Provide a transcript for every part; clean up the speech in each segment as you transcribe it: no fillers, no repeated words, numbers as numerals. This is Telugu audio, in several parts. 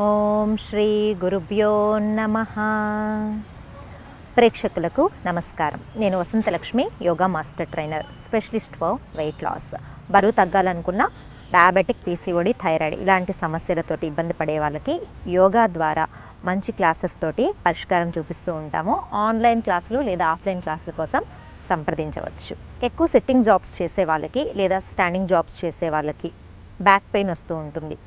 ఓం శ్రీ గురుభ్యో నమః. ప్రేక్షకులకు నమస్కారం. నేను Vasantalakshmi, yoga master trainer, specialist for weight loss. బరువు తగ్గాలనుకున్న డయాబెటిక్, పీసీఓడి, థైరాయిడ్ ఇలాంటి సమస్యలతోటి ఇబ్బంది పడే వాళ్ళకి యోగా ద్వారా మంచి క్లాసెస్ తోటి పరిష్కారం చూపిస్తూ ఉంటాము. ఆన్లైన్ క్లాసులు లేదా ఆఫ్లైన్ క్లాసుల కోసం సంప్రదించవచ్చు. ఎక్కువ సిట్టింగ్ జాబ్స్ చేసే వాళ్ళకి లేదా స్టాండింగ్ జాబ్స్ చేసే వాళ్ళకి బ్యాక్ పెయిన్ వస్తూ ఉంటుంది.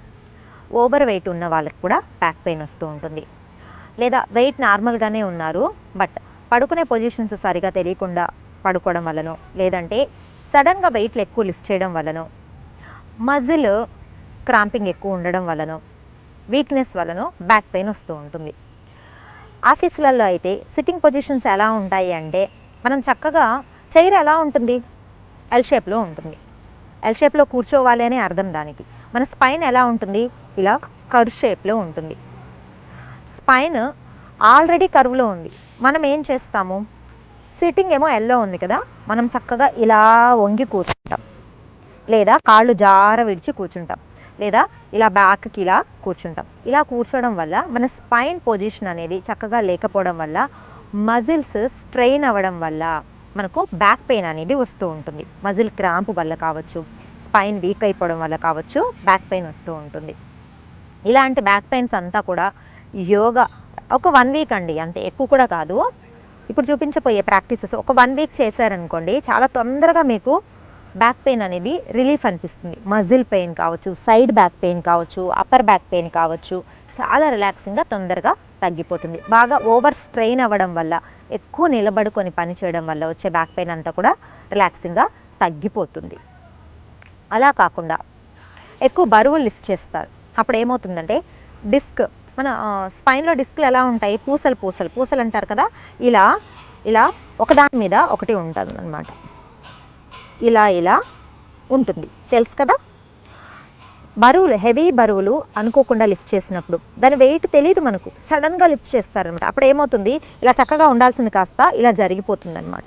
ఓవర్ వెయిట్ ఉన్న వాళ్ళకి కూడా బ్యాక్ పెయిన్ వస్తూ ఉంటుంది. లేదా వెయిట్ నార్మల్గానే ఉన్నారు, బట్ పడుకునే పొజిషన్స్ సరిగా తెలియకుండా పడుకోవడం వల్లనో, లేదంటే సడన్గా వెయిట్లు ఎక్కువ లిఫ్ట్ చేయడం వల్లనో, మజిల్ క్రాంపింగ్ ఎక్కువ ఉండడం వల్లనో, వీక్నెస్ వల్లనో బ్యాక్ పెయిన్ వస్తూ ఉంటుంది. ఆఫీసులలో అయితే సిట్టింగ్ పొజిషన్స్ ఎలా ఉంటాయి అంటే, మనం చక్కగా చైర్ ఎలా ఉంటుంది, ఎల్ షేప్లో ఉంటుంది. ఎల్ షేప్లో కూర్చోవాలి అనే అర్థం దానికి. మన స్పైన్ ఎలా ఉంటుంది, ఇలా కర్వ్ షేప్లో ఉంటుంది. స్పైన్ ఆల్రెడీ కర్వ్లో ఉంది. మనం ఏం చేస్తాము, సిట్టింగ్ ఏమో ఎల్లో ఉంది కదా, మనం చక్కగా ఇలా వంగి కూర్చుంటాం, లేదా కాళ్ళు జార విడిచి కూర్చుంటాం, లేదా ఇలా బ్యాక్కి ఇలా కూర్చుంటాం. ఇలా కూర్చోవడం వల్ల మన స్పైన్ పొజిషన్ అనేది చక్కగా లేకపోవడం వల్ల, మజిల్స్ స్ట్రెయిన్ అవ్వడం వల్ల మనకు బ్యాక్ పెయిన్ అనేది వస్తూ ఉంటుంది. మజిల్ క్రాంప్ వల్ల కావచ్చు, స్పైన్ వీక్ అయిపోవడం వల్ల కావచ్చు, బ్యాక్ పెయిన్ వస్తూ ఉంటుంది. ఇలాంటి బ్యాక్ పెయిన్స్ అంతా కూడా యోగా ఒక 1 వీక్ అండి, అంతే, ఎక్కువ కూడా కాదు. ఇప్పుడు చూపించబోయే ప్రాక్టీసెస్ ఒక 1 వీక్ చేశారనుకోండి, చాలా తొందరగా మీకు బ్యాక్ పెయిన్ అనేది రిలీఫ్ అనిపిస్తుంది. మజిల్ పెయిన్ కావచ్చు, సైడ్ బ్యాక్ పెయిన్ కావచ్చు, అప్పర్ బ్యాక్ పెయిన్ కావచ్చు, చాలా రిలాక్సింగ్గా తొందరగా తగ్గిపోతుంది. బాగా ఓవర్ స్ట్రెయిన్ అవ్వడం వల్ల, ఎక్కువ నిలబడుకొని పని చేయడం వల్ల వచ్చే బ్యాక్ పెయిన్ అంతా కూడా రిలాక్సింగ్గా తగ్గిపోతుంది. అలా కాకుండా ఎక్కువ బరువులు లిఫ్ట్ చేస్తారు, అప్పుడు ఏమవుతుందంటే డిస్క్, మన స్పైన్లో డిస్క్లు ఎలా ఉంటాయి, పూసలు పూసలు పూసలు అంటారు కదా, ఇలా ఇలా ఒకదాని మీద ఒకటి ఉంటుంది అన్నమాట. ఇలా ఇలా ఉంటుంది, తెలుసు కదా. బరువులు, హెవీ బరువులు అనుకోకుండా లిఫ్ట్ చేసినప్పుడు దాని వెయిట్ తెలియదు మనకు, సడన్గా లిఫ్ట్ చేస్తారనమాట. అప్పుడు ఏమవుతుంది, ఇలా చక్కగా ఉండాల్సింది కాస్త ఇలా జరిగిపోతుంది అనమాట.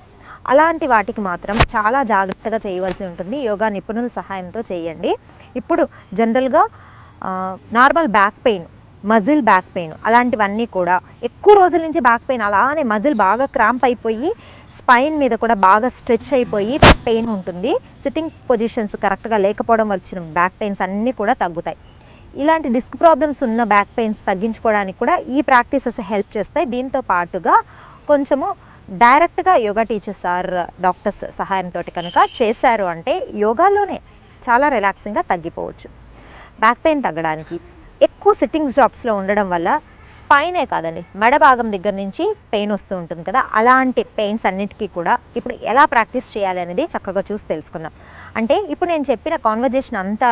అలాంటి వాటికి మాత్రం చాలా జాగ్రత్తగా చేయవలసి ఉంటుంది. యోగా నిపుణుల సహాయంతో చేయండి. ఇప్పుడు జనరల్గా normal back pain, muscle back pain అలాంటివన్నీ కూడా ఎక్కువ రోజుల నుంచి బ్యాక్ పెయిన్ అలానే మజిల్ బాగా క్రాంప్ అయిపోయి, స్పైన్ మీద కూడా బాగా స్ట్రెచ్ అయిపోయి పెయిన్ ఉంటుంది. సిట్టింగ్ పొజిషన్స్ కరెక్ట్గా లేకపోవడం వచ్చిన బ్యాక్ పెయిన్స్ అన్నీ కూడా తగ్గుతాయి. ఇలాంటి డిస్క్ ప్రాబ్లమ్స్ ఉన్న బ్యాక్ పెయిన్స్ తగ్గించుకోవడానికి కూడా ఈ ప్రాక్టీసెస్ హెల్ప్ చేస్తాయి. దీంతో పాటుగా కొంచెము డైరెక్ట్గా యోగా టీచర్స్ ఆర్ డాక్టర్స్ సహాయంతో కనుక చేశారు అంటే యోగాలోనే చాలా రిలాక్సింగ్గా తగ్గిపోవచ్చు. బ్యాక్ పెయిన్ తగ్గడానికి ఎక్కువ సిట్టింగ్స్ జాబ్స్లో ఉండడం వల్ల స్పైనే కాదండి, మెడ భాగం దగ్గర నుంచి పెయిన్ వస్తూ ఉంటుంది కదా, అలాంటి పెయిన్స్ అన్నిటికీ కూడా ఇప్పుడు ఎలా ప్రాక్టీస్ చేయాలి అనేది చక్కగా చూసి తెలుసుకుందాం. అంటే ఇప్పుడు నేను చెప్పిన కాన్వర్జేషన్ అంతా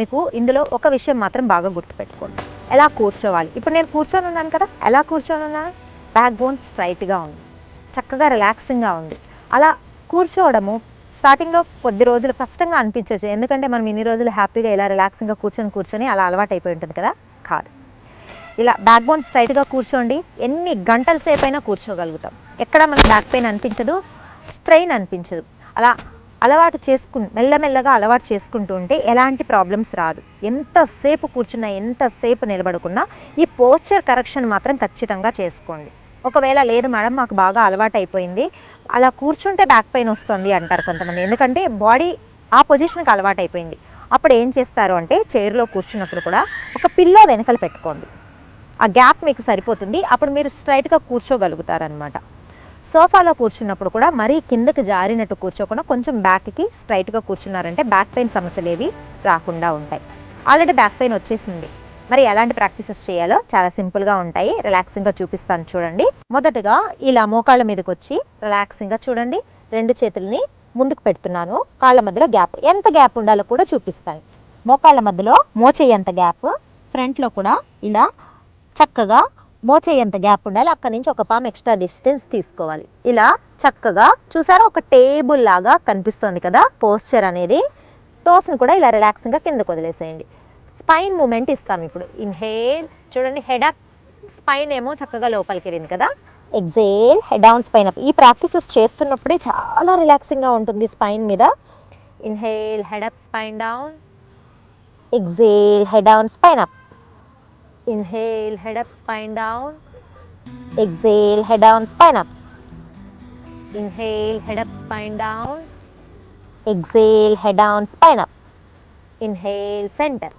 మీకు ఇందులో ఒక విషయం మాత్రం బాగా గుర్తుపెట్టుకోండి, ఎలా కూర్చోవాలి. ఇప్పుడు నేను కూర్చొని ఉన్నాను కదా, ఎలా కూర్చొని ఉన్నాను, బ్యాక్ బోన్ స్ట్రైట్గా ఉంది, చక్కగా రిలాక్సింగ్గా ఉంది. అలా కూర్చోవడము స్టార్టింగ్లో కొద్ది రోజులు కష్టంగా అనిపించవచ్చు, ఎందుకంటే మనం ఇన్ని రోజులు హ్యాపీగా ఇలా రిలాక్సింగ్గా కూర్చొని అలా అలవాటు అయిపోయి ఉంటుంది కదా. కాదు, ఇలా బ్యాక్ బోన్ స్ట్రైట్గా కూర్చోండి, ఎన్ని గంటల సేపు అయినా కూర్చోగలుగుతాం, ఎక్కడ మనకి బ్యాక్ పెయిన్ అనిపించదు, స్ట్రెయిన్ అనిపించదు. అలా అలవాటు మెల్లమెల్లగా అలవాటు చేసుకుంటూ ఉంటే ఎలాంటి ప్రాబ్లమ్స్ రాదు. ఎంతసేపు కూర్చున్నా, ఎంతసేపు నిలబడుకున్నా ఈ పోస్చర్ కరెక్షన్ మాత్రం ఖచ్చితంగా చేసుకోండి. ఒకవేళ లేదు మేడం మాకు బాగా అలవాటు అయిపోయింది, అలా కూర్చుంటే బ్యాక్ పెయిన్ వస్తుంది అంటారు కొంతమంది, ఎందుకంటే బాడీ ఆ పొజిషన్కి అలవాటు అయిపోయింది. అప్పుడు ఏం చేస్తారు అంటే, చైర్లో కూర్చున్నప్పుడు కూడా ఒక పిల్లో వెనకలు పెట్టుకోండి, ఆ గ్యాప్ మీకు సరిపోతుంది. అప్పుడు మీరు స్ట్రైట్గా కూర్చోగలుగుతారనమాట. సోఫాలో కూర్చున్నప్పుడు కూడా మరీ కిందకి జారినట్టు కూర్చోకుండా కొంచెం బ్యాక్కి స్ట్రైట్గా కూర్చున్నారంటే బ్యాక్ పెయిన్ సమస్యలు ఏవి రాకుండా ఉంటాయి. ఆల్రెడీ బ్యాక్ పెయిన్ వచ్చేసింది, మరి ఎలాంటి ప్రాక్టీసెస్ చేయాలో చాలా సింపుల్గా ఉంటాయి, రిలాక్సింగ్గా చూపిస్తాను చూడండి. మొదటగా ఇలా మోకాళ్ళ మీదకి వచ్చి రిలాక్సింగ్గా చూడండి, 2 చేతుల్ని ముందుకు పెడుతున్నాను, కాళ్ళ మధ్యలో గ్యాప్ ఎంత గ్యాప్ ఉండాలో కూడా చూపిస్తాను. మోకాళ్ళ మధ్యలో మోచేయి ఎంత గ్యాప్, ఫ్రంట్లో కూడా ఇలా చక్కగా మోచేయి ఎంత గ్యాప్ ఉండాలి, అక్కడి నుంచి ఒక పామ్ ఎక్స్ట్రా డిస్టెన్స్ తీసుకోవాలి. ఇలా చక్కగా చూసారా, ఒక టేబుల్ లాగా కనిపిస్తుంది కదా పోస్చర్ అనేది. టోస్ని కూడా ఇలా రిలాక్సింగ్గా కిందకు వదిలేసేయండి. స్పైన్ మూమెంట్ ఇస్తాం ఇప్పుడు. ఇన్హేల్ చూడండి, హెడ్ అప్, స్పైన్ ఏమో చక్కగా లోపలికి వెళ్ళింది కదా. Exhale, head down, spine up. ఈ ప్రాక్టీసెస్ చేస్తున్నప్పుడే చాలా రిలాక్సింగ్గా ఉంటుంది స్పైన్ మీద. Inhale, head up, spine down. Exhale, head down, spine up. Inhale, head up, spine down. Exhale, head down, spine up. Inhale, head up, spine down. Exhale, head down, spine up. Inhale, center.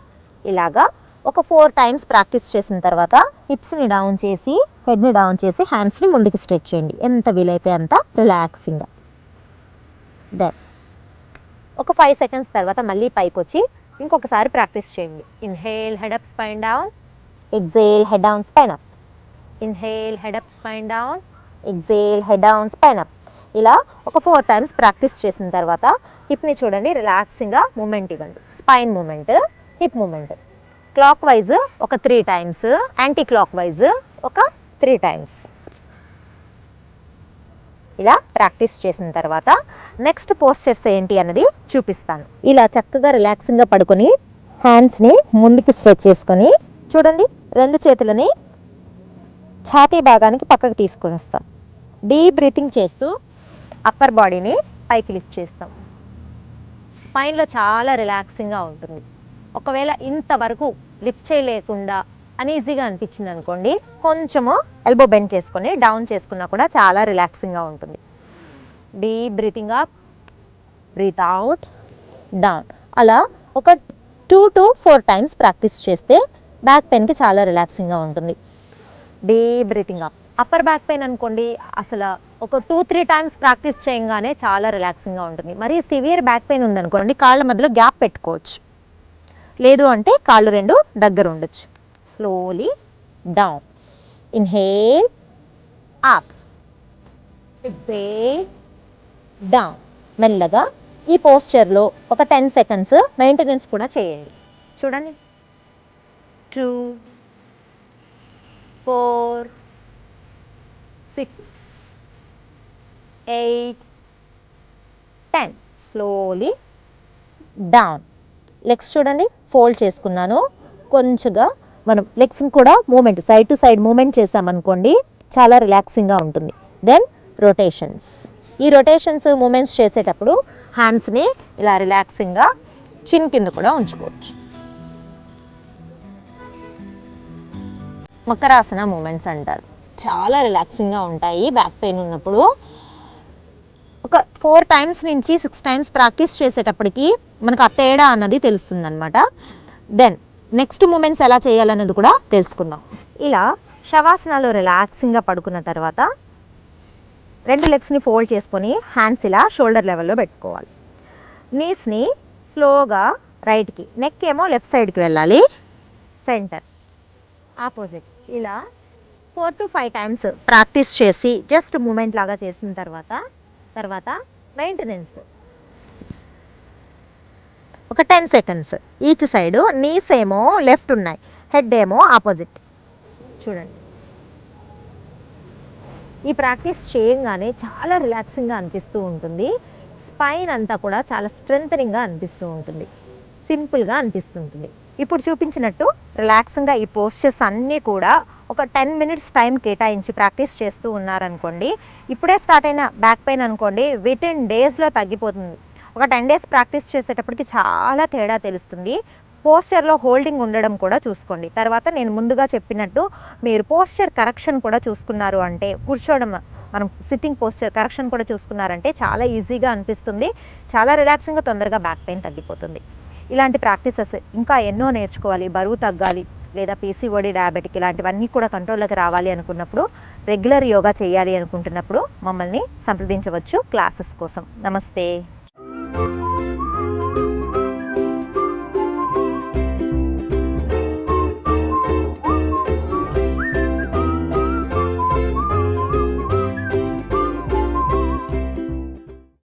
ఇలాగా ఒక 4 టైమ్స్ ప్రాక్టీస్ చేసిన తర్వాత హిప్స్ని డౌన్ చేసి హెడ్ని డౌన్ చేసి హ్యాండ్స్ని ముందుకు స్ట్రెచ్ చేయండి, ఎంత వీలైతే అంత రిలాక్సింగ్గా. దెన్ ఒక 5 సెకండ్స్ తర్వాత మళ్ళీ పైకి వచ్చి ఇంకొకసారి ప్రాక్టీస్ చేయండి. Inhale, head up, spine down. Exhale, head down, spine up. Inhale, head up, spine down. Exhale, head down, spine up. ఇలా ఒక 4 టైమ్స్ ప్రాక్టీస్ చేసిన తర్వాత హిప్ని చూడండి, రిలాక్సింగ్గా మూమెంట్ ఇవ్వండి. Spine movement, hip movement. Clockwise ఒక 3 టైమ్స్, యాంటీ క్లాక్ వైజ్ ఒక 3 టైమ్స్. ఇలా ప్రాక్టీస్ చేసిన తర్వాత నెక్స్ట్ పోస్చర్స్ ఏంటి అన్నది చూపిస్తాను. ఇలా చక్కగా రిలాక్సింగ్గా పడుకొని హ్యాండ్స్ని ముందుకు స్ట్రెచ్ చేసుకొని చూడండి, 2 చేతులని ఛాతీ భాగానికి పక్కకు తీసుకొని వస్తాం. డీప్ బ్రీతింగ్ చేస్తూ అప్పర్ బాడీని పైకి లిఫ్ట్ చేస్తాం. స్పైన్లో చాలా రిలాక్సింగ్గా ఉంటుంది. ఒకవేళ ఇంతవరకు లిఫ్ట్ చేయలేకుండా అనీజీగా అనిపించింది అనుకోండి, కొంచెము ఎల్బో బెండ్ చేసుకొని డౌన్ చేసుకున్నా కూడా చాలా రిలాక్సింగ్గా ఉంటుంది. Deep breathing up, breathe out, down. అలా ఒక 2 to 4 టైమ్స్ ప్రాక్టీస్ చేస్తే బ్యాక్ పెయిన్కి చాలా రిలాక్సింగ్గా ఉంటుంది. Deep breathing up. Upper back pain అనుకోండి, అసలు ఒక 2-3 టైమ్స్ ప్రాక్టీస్ చేయగానే చాలా రిలాక్సింగ్గా ఉంటుంది. మరి సివియర్ బ్యాక్ పెయిన్ ఉందనుకోండి, కాళ్ళ మధ్యలో గ్యాప్ పెట్టుకోవచ్చు, లేదు అంటే కాళ్ళు 2 దగ్గర ఉండొచ్చు. Slowly down. Inhale, up, exhale, down. మెల్లగా ఈ పోస్చర్లో ఒక 10 సెకండ్స్ మెయింటెనెన్స్ కూడా చేయండి. చూడండి, 2, 4, 6, 8, 10. Slowly down. లెగ్స్ చూడండి, ఫోల్డ్ చేసుకున్నాను. కొంచెంగా మనం లెగ్స్ని కూడా movement, side to side movement చేసామనుకోండి, చాలా రిలాక్సింగ్గా ఉంటుంది. Then rotations. ఈ రొటేషన్స్ మూమెంట్స్ చేసేటప్పుడు హ్యాండ్స్ని ఇలా రిలాక్సింగ్గా చిన్ కింద కూడా ఉంచుకోవచ్చు. మకరాసన మూమెంట్స్ అంటారు, చాలా రిలాక్సింగ్గా ఉంటాయి బ్యాక్ పెయిన్ ఉన్నప్పుడు. ఒక 4 టైమ్స్ నుంచి 6 టైమ్స్ ప్రాక్టీస్ చేసేటప్పటికి మనకు ఆ తేడా అన్నది తెలుస్తుంది అనమాట. దెన్ నెక్స్ట్ మూమెంట్స్ ఎలా చేయాలన్నది కూడా తెలుసుకుందాం. ఇలా శవాసనాలు రిలాక్సింగ్గా పడుకున్న తర్వాత 2 లెగ్స్ని ఫోల్డ్ చేసుకొని హ్యాండ్స్ ఇలా షోల్డర్ లెవెల్లో పెట్టుకోవాలి. నీస్ని స్లోగా రైట్కి, నెక్ ఏమో లెఫ్ట్ సైడ్కి వెళ్ళాలి, సెంటర్ ఆపోజిట్. ఇలా 4 to 5 టైమ్స్ ప్రాక్టీస్ చేసి జస్ట్ మూమెంట్ లాగా చేసిన తర్వాత మెయింటెనెన్స్ ఒక 10 సెకండ్స్ ఈచ్ సైడు. నీస్ ఏమో లెఫ్ట్ ఉన్నాయి, హెడ్ ఏమో ఆపోజిట్. చూడండి, ఈ ప్రాక్టీస్ చేయగానే చాలా రిలాక్సింగ్గా అనిపిస్తూ ఉంటుంది. స్పైన్ అంతా కూడా చాలా స్ట్రెంథనింగ్గా అనిపిస్తూ ఉంటుంది, సింపుల్గా అనిపిస్తుంటుంది. ఇప్పుడు చూపించినట్టు రిలాక్సింగ్గా ఈ పోస్చర్స్ అన్నీ కూడా ఒక 10 మినిట్స్ టైం కేటాయించి ప్రాక్టీస్ చేస్తూ ఉన్నారనుకోండి, ఇప్పుడే స్టార్ట్ అయిన బ్యాక్ పెయిన్ అనుకోండి, వితిన్ డేస్లో తగ్గిపోతుంది. ఒక 10 డేస్ ప్రాక్టీస్ చేసేటప్పటికి చాలా తేడా తెలుస్తుంది. పోస్చర్లో హోల్డింగ్ ఉండడం కూడా చూసుకోండి. తర్వాత నేను ముందుగా చెప్పినట్టు మీరు పోస్చర్ కరెక్షన్ కూడా చూసుకున్నారు అంటే, కూర్చోవడం మనం సిట్టింగ్ పోస్చర్ కరెక్షన్ కూడా చూసుకున్నారంటే చాలా ఈజీగా అనిపిస్తుంది, చాలా రిలాక్సింగ్గా తొందరగా బ్యాక్ పెయిన్ తగ్గిపోతుంది. ఇలాంటి ప్రాక్టీసెస్ ఇంకా ఎన్నో నేర్చుకోవాలి, బరువు తగ్గాలి లేదా పీసీఓడి, డయాబెటిక్ ఇలాంటివన్నీ కూడా కంట్రోల్లోకి రావాలి అనుకున్నప్పుడు, రెగ్యులర్ యోగా చేయాలి అనుకుంటున్నప్పుడు మమ్మల్ని సంప్రదించవచ్చు క్లాసెస్ కోసం. నమస్తే.